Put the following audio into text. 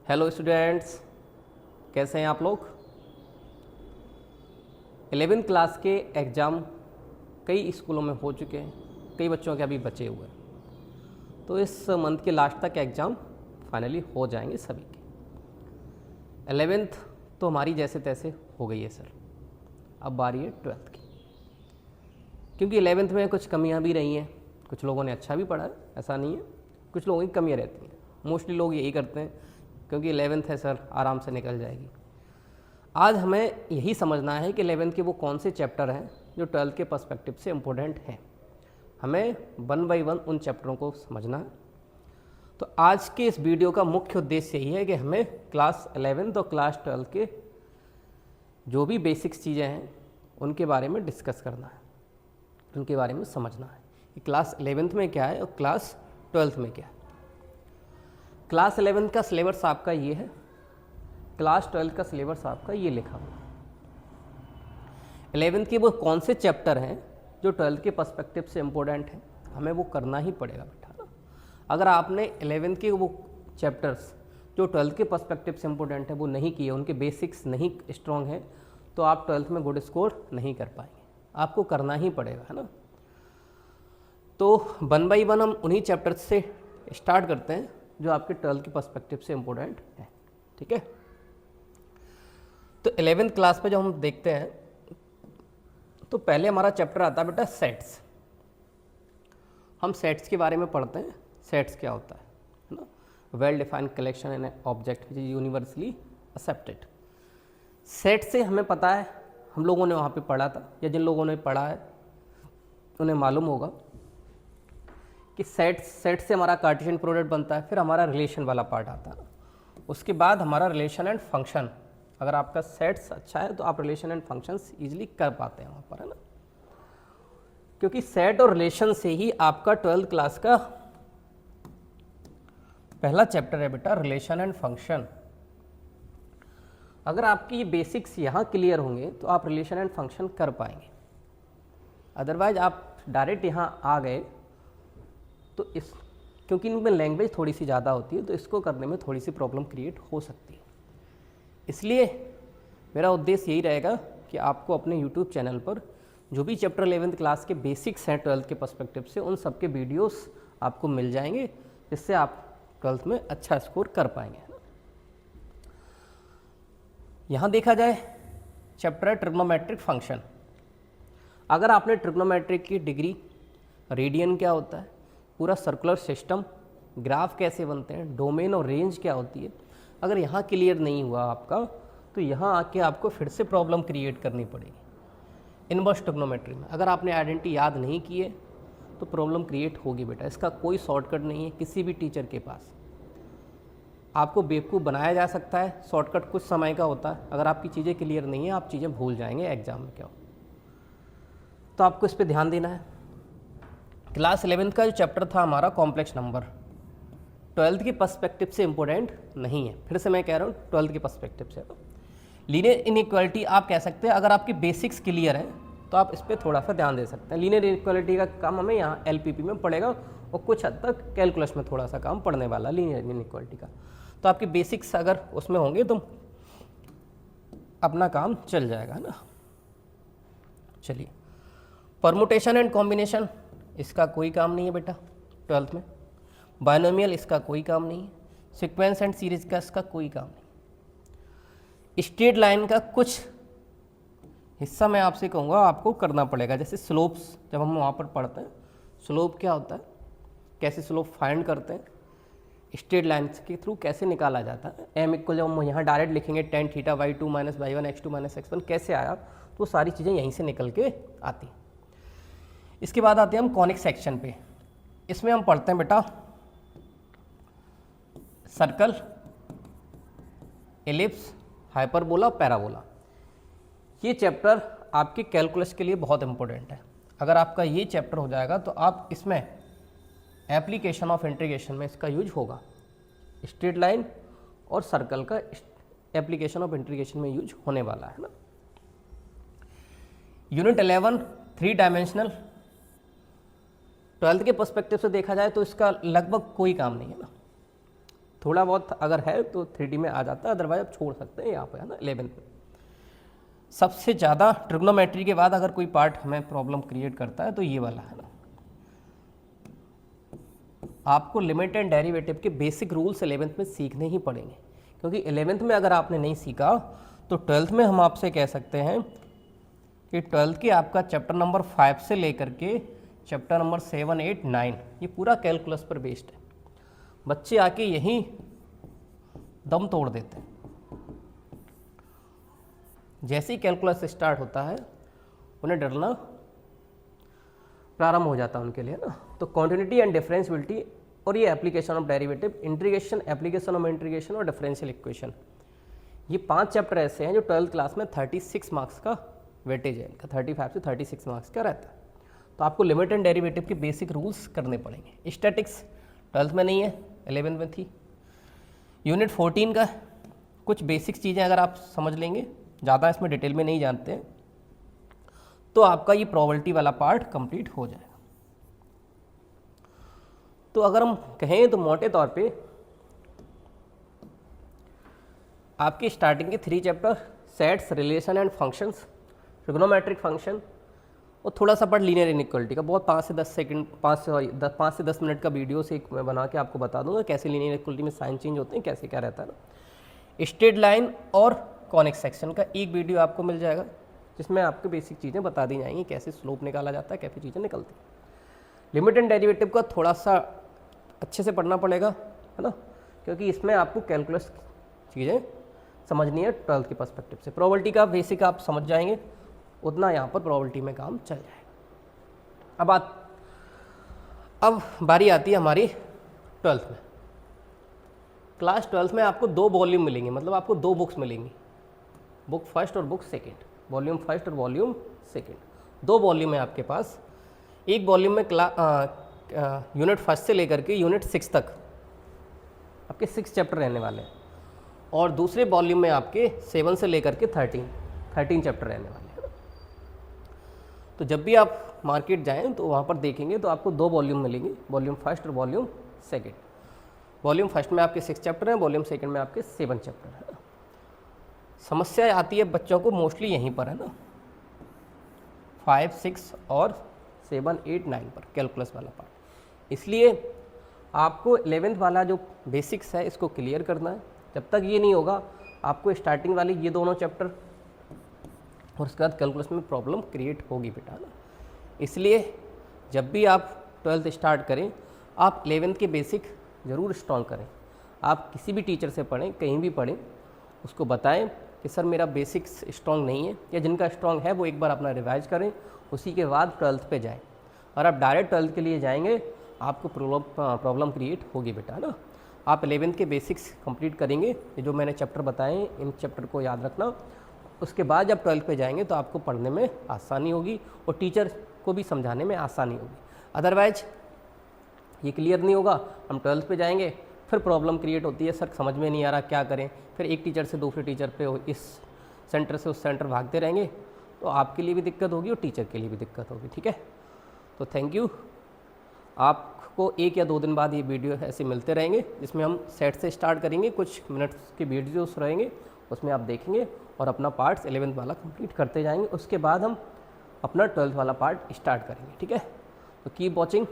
Hello students, कैसे हैं आप लोग। 11वीं क्लास के एग्ज़ाम कई स्कूलों में हो चुके हैं, कई बच्चों के अभी बचे हुए हैं। तो इस मंथ के लास्ट तक एग्ज़ाम फाइनली हो जाएंगे सभी के। 11वीं तो हमारी जैसे तैसे हो गई है सर, अब बारी है 12वीं की, क्योंकि 11वीं में कुछ कमियां भी रही हैं। कुछ लोगों ने अच्छा भी पढ़ा है, ऐसा नहीं है, कुछ लोगों की कमियां रहती हैं। मोस्टली लोग यही करते हैं क्योंकि 11वीं है सर, आराम से निकल जाएगी। आज हमें यही समझना है कि 11वीं के वो कौन से चैप्टर हैं जो 12वीं के पर्सपेक्टिव से इम्पोर्टेंट हैं। हमें 1 बाय 1 उन चैप्टरों को समझना है। तो आज के इस वीडियो का मुख्य उद्देश्य यही है कि हमें क्लास 11 और क्लास 12 के जो भी बेसिक्स चीज़ें हैं उनके बारे में डिस्कस करना है, उनके बारे में समझना है कि क्लास 11 में क्या है और क्लास 12 में क्या है। क्लास 11 का सिलेबस आपका ये है, क्लास 12 का सिलेबस आपका ये लिखा हुआ है। 11 के वो कौन से चैप्टर हैं जो 12 के पर्सपेक्टिव से इम्पोर्टेंट हैं, हमें वो करना ही पड़ेगा बेटा ना। अगर आपने 11 के वो चैप्टर्स जो 12 के पर्सपेक्टिव से इम्पोर्टेंट है वो नहीं किए, उनके बेसिक्स नहीं स्ट्रॉन्ग हैं, तो आप 12 में गुड स्कोर नहीं कर पाएंगे। आपको करना ही पड़ेगा, है ना। तो 1 बाय 1 हम उन्हीं चैप्टर्स से स्टार्ट करते हैं जो आपके 12 के पर्सपेक्टिव से इम्पोर्टेंट है, ठीक है। तो 11वीं क्लास में जब हम देखते हैं तो पहले हमारा चैप्टर आता है बेटा सेट्स। हम सेट्स के बारे में पढ़ते हैं। सेट्स क्या होता है ना। Well defined collection and object which is universally accepted. Set से हमें पता है, हम लोगों ने वहाँ पे पढ़ा था, या जिन लोगों ने पढ़ा है उन्हें मालूम होगा कि सेट से हमारा कार्टेशियन प्रोडक्ट बनता है। फिर हमारा रिलेशन वाला पार्ट आता है, उसके बाद हमारा रिलेशन एंड फंक्शन। अगर आपका सेट्स अच्छा है तो आप रिलेशन एंड फंक्शंस इजीली कर पाते हैं वहाँ पर, है ना। क्योंकि सेट और रिलेशन से ही आपका 12th क्लास का पहला चैप्टर है बेटा, रिलेशन एंड फंक्शन। अगर आपकी ये बेसिक्स यहाँ क्लियर होंगे तो आप रिलेशन एंड फंक्शन कर पाएंगे। अदरवाइज आप डायरेक्ट यहाँ आ गए तो क्योंकि इनमें लैंग्वेज थोड़ी सी ज़्यादा होती है तो इसको करने में थोड़ी सी प्रॉब्लम क्रिएट हो सकती है। इसलिए मेरा उद्देश्य यही रहेगा कि आपको अपने YouTube चैनल पर जो भी चैप्टर 11th क्लास के बेसिक्स हैं 12th के पर्सपेक्टिव से, उन सब के वीडियोस आपको मिल जाएंगे, जिससे आप 12th में अच्छा स्कोर कर पाएंगे। यहाँ देखा जाए चैप्टर है ट्रिग्नोमेट्रिक फंक्शन। अगर आपने ट्रिग्नोमेट्रिक की डिग्री, रेडियन क्या होता है, पूरा सर्कुलर सिस्टम, ग्राफ कैसे बनते हैं, डोमेन और रेंज क्या होती है, अगर यहाँ क्लियर नहीं हुआ आपका तो यहाँ आके आपको फिर से प्रॉब्लम क्रिएट करनी पड़ेगी इनवर्स ट्रिग्नोमेट्री में। अगर आपने आइडेंटिटी याद नहीं की है तो प्रॉब्लम क्रिएट होगी बेटा। इसका कोई शॉर्टकट नहीं है किसी भी टीचर के पास। आपको बेवकूफ़ बनाया जा सकता है, शॉर्टकट कुछ समय का होता है। अगर आपकी चीज़ें क्लियर नहीं है, आप चीज़ें भूल जाएंगे एग्जाम में क्या हो। तो आपको इस पर ध्यान देना है। क्लास 11th का जो चैप्टर था हमारा कॉम्प्लेक्स नंबर, 12th के पर्सपेक्टिव से इम्पोर्टेंट नहीं है। फिर से मैं कह रहा हूँ 12th के पर्सपेक्टिव से। लीनियर इनइक्वालिटी आप कह सकते हैं, अगर आपकी बेसिक्स क्लियर है तो आप इस पर थोड़ा सा ध्यान दे सकते हैं। लीनियर इनइक्वालिटी का काम हमें यहाँ LPP में पड़ेगा और कुछ हद तक कैलकुलस में थोड़ा सा काम पढ़ने वाला लीनियर इनइक्वालिटी का। तो आपके बेसिक्स अगर उसमें होंगे तो अपना काम चल जाएगा ना। चलिए, परमुटेशन एंड कॉम्बिनेशन, इसका कोई काम नहीं है बेटा 12th में। बायनोमियल, इसका कोई काम नहीं है। सीक्वेंस एंड सीरीज का इसका कोई काम नहीं। स्ट्रेट लाइन का कुछ हिस्सा मैं आपसे कहूँगा आपको करना पड़ेगा, जैसे स्लोप्स जब हम वहाँ पर पढ़ते हैं, स्लोप क्या होता है, कैसे स्लोप फाइंड करते हैं, स्ट्रेट लाइन के थ्रू कैसे निकाला जाता है। एम इक्वल जब हम यहाँ डायरेक्ट लिखेंगे tan theta y2 minus y1 x2 minus x1 कैसे आया, तो सारी चीज़ें यहीं से निकल के आती हैं। इसके बाद आते हैं हम कॉनिक सेक्शन पे। इसमें हम पढ़ते हैं बेटा सर्कल, एलिप्स, हाइपरबोला, पैराबोला। ये चैप्टर आपके कैलकुलस के लिए बहुत इंपॉर्टेंट है। अगर आपका ये चैप्टर हो जाएगा तो आप इसमें एप्लीकेशन ऑफ इंटीग्रेशन में इसका यूज होगा। स्ट्रेट लाइन और सर्कल का एप्लीकेशन ऑफ इंटीग्रेशन में यूज होने वाला है ना। यूनिट 11 3 डायमेंशनल, 12th के पर्सपेक्टिव से देखा जाए तो इसका लगभग कोई काम नहीं है ना। थोड़ा बहुत अगर है तो 3D में आ जाता है, अदरवाइज आप छोड़ सकते हैं यहाँ पे, है ना। 11th में सबसे ज़्यादा ट्रिग्नोमेट्री के बाद अगर कोई पार्ट हमें प्रॉब्लम क्रिएट करता है तो ये वाला है ना। आपको लिमिट एंड डेरिवेटिव के बेसिक रूल्स 11th में सीखने ही पड़ेंगे, क्योंकि 11th में अगर आपने नहीं सीखा तो 12th में हम आपसे कह सकते हैं कि 12th के आपका चैप्टर नंबर 5 से लेकर के चैप्टर नंबर 7, 8, 9 ये पूरा कैलकुलस पर बेस्ड है। बच्चे आके यहीं दम तोड़ देते हैं। जैसे ही कैलकुलस स्टार्ट होता है उन्हें डरना प्रारंभ हो जाता है उनके लिए ना। तो कॉन्टिन्यूटी एंड डिफरेंशियबिलिटी और ये application of derivative, integration, application of integration और डिफरेंशियल इक्वेशन, ये 5 चैप्टर ऐसे हैं जो 12th क्लास में 36 मार्क्स का वेटेज है इनका, 35 से 36 मार्क्स का रहता है। तो आपको लिमिट एंड डेरिवेटिव के बेसिक रूल्स करने पड़ेंगे। स्टैटिक्स 12th में नहीं है, 11th में थी। यूनिट 14 का कुछ बेसिक चीज़ें अगर आप समझ लेंगे, ज़्यादा इसमें डिटेल में नहीं जानते हैं, तो आपका ये प्रोबेबिलिटी वाला पार्ट कंप्लीट हो जाएगा। तो अगर हम कहें तो मोटे तौर पे आपकी स्टार्टिंग के 3 chapter sets, relation and functions, trigonometric function और थोड़ा सा पार्ट लीनियर इनइक्वालिटी का, बहुत 5 से 10 मिनट का वीडियो से मैं बना के आपको बता दूंगा कैसे लीनियर इनइक्वालिटी में साइन चेंज होते हैं, कैसे क्या रहता है ना। स्ट्रेट लाइन और कॉनिक सेक्शन का एक वीडियो आपको मिल जाएगा जिसमें आपको बेसिक चीज़ें बता दी जाएंगी, कैसे स्लोप निकाला जाता है, कैसे चीज़ें निकलती हैं। लिमिट एंड डेरिवेटिव का थोड़ा सा अच्छे से पढ़ना पड़ेगा, है ना, क्योंकि इसमें आपको कैलकुलस चीज़ें समझनी है 12th के पर्सपेक्टिव से। प्रोबेबिलिटी का बेसिक आप समझ जाएंगे, उतना यहाँ पर प्रोबेबिलिटी में काम चल जाएगा। अब बारी आती है हमारी 12th में। क्लास 12th में आपको 2 वॉल्यूम मिलेंगे, मतलब आपको 2 बुक्स मिलेंगी, बुक फर्स्ट और बुक सेकेंड, वॉल्यूम फर्स्ट और वॉल्यूम सेकेंड। 2 वॉल्यूम है आपके पास। एक वॉल्यूम में यूनिट फर्स्ट से लेकर के यूनिट 6 तक आपके 6 चैप्टर रहने वाले हैं, और दूसरे वॉल्यूम में आपके 7 से लेकर के 13 चैप्टर रहने वाले हैं। तो जब भी आप मार्केट जाएं तो वहाँ पर देखेंगे तो आपको 2 वॉल्यूम मिलेंगे, वॉल्यूम फर्स्ट और वॉल्यूम सेकेंड। वॉल्यूम फर्स्ट में आपके 6 चैप्टर हैं, वॉल्यूम सेकेंड में आपके 7 चैप्टर हैं। समस्या आती है बच्चों को मोस्टली यहीं पर, है ना, 5, 6 और 7, 8, 9 पर कैलकुलस वाला पार्ट। इसलिए आपको 11th वाला जो बेसिक्स है इसको क्लियर करना है। जब तक ये नहीं होगा आपको स्टार्टिंग वाले ये दोनों चैप्टर और उसके बाद कैलकुलस में प्रॉब्लम क्रिएट होगी बेटा ना। इसलिए जब भी आप 12th स्टार्ट करें आप 11th के बेसिक ज़रूर स्ट्रॉन्ग करें। आप किसी भी टीचर से पढ़ें, कहीं भी पढ़ें, उसको बताएं कि सर मेरा बेसिक्स स्ट्रॉन्ग नहीं है, या जिनका स्ट्रॉन्ग है वो एक बार अपना रिवाइज करें, उसी के बाद 12th पे जाएं। और आप डायरेक्ट 12th के लिए जाएंगे आपको प्रॉब्लम क्रिएट होगी बेटा ना। आप 11th के बेसिक्स कंप्लीट करेंगे, ये जो मैंने चैप्टर बताए इन चैप्टर को याद रखना। उसके बाद जब 12th पे जाएंगे तो आपको पढ़ने में आसानी होगी और टीचर को भी समझाने में आसानी होगी। अदरवाइज ये क्लियर नहीं होगा, हम 12th पे जाएंगे फिर प्रॉब्लम क्रिएट होती है, सर समझ में नहीं आ रहा क्या करें, फिर एक टीचर से दूसरे टीचर पे इस सेंटर से उस सेंटर भागते रहेंगे, तो आपके लिए भी दिक्कत होगी और टीचर के लिए भी दिक्कत होगी। ठीक है, तो थैंक यू। आपको 1 या 2 दिन बाद ये वीडियो ऐसे मिलते रहेंगे जिसमें हम सेट से स्टार्ट करेंगे, कुछ मिनट्स के वीडियोस रहेंगे, उसमें आप देखेंगे और अपना पार्ट्स 11th वाला कंप्लीट करते जाएंगे। उसके बाद हम अपना 12th वाला पार्ट स्टार्ट करेंगे। ठीक है, तो कीप वॉचिंग।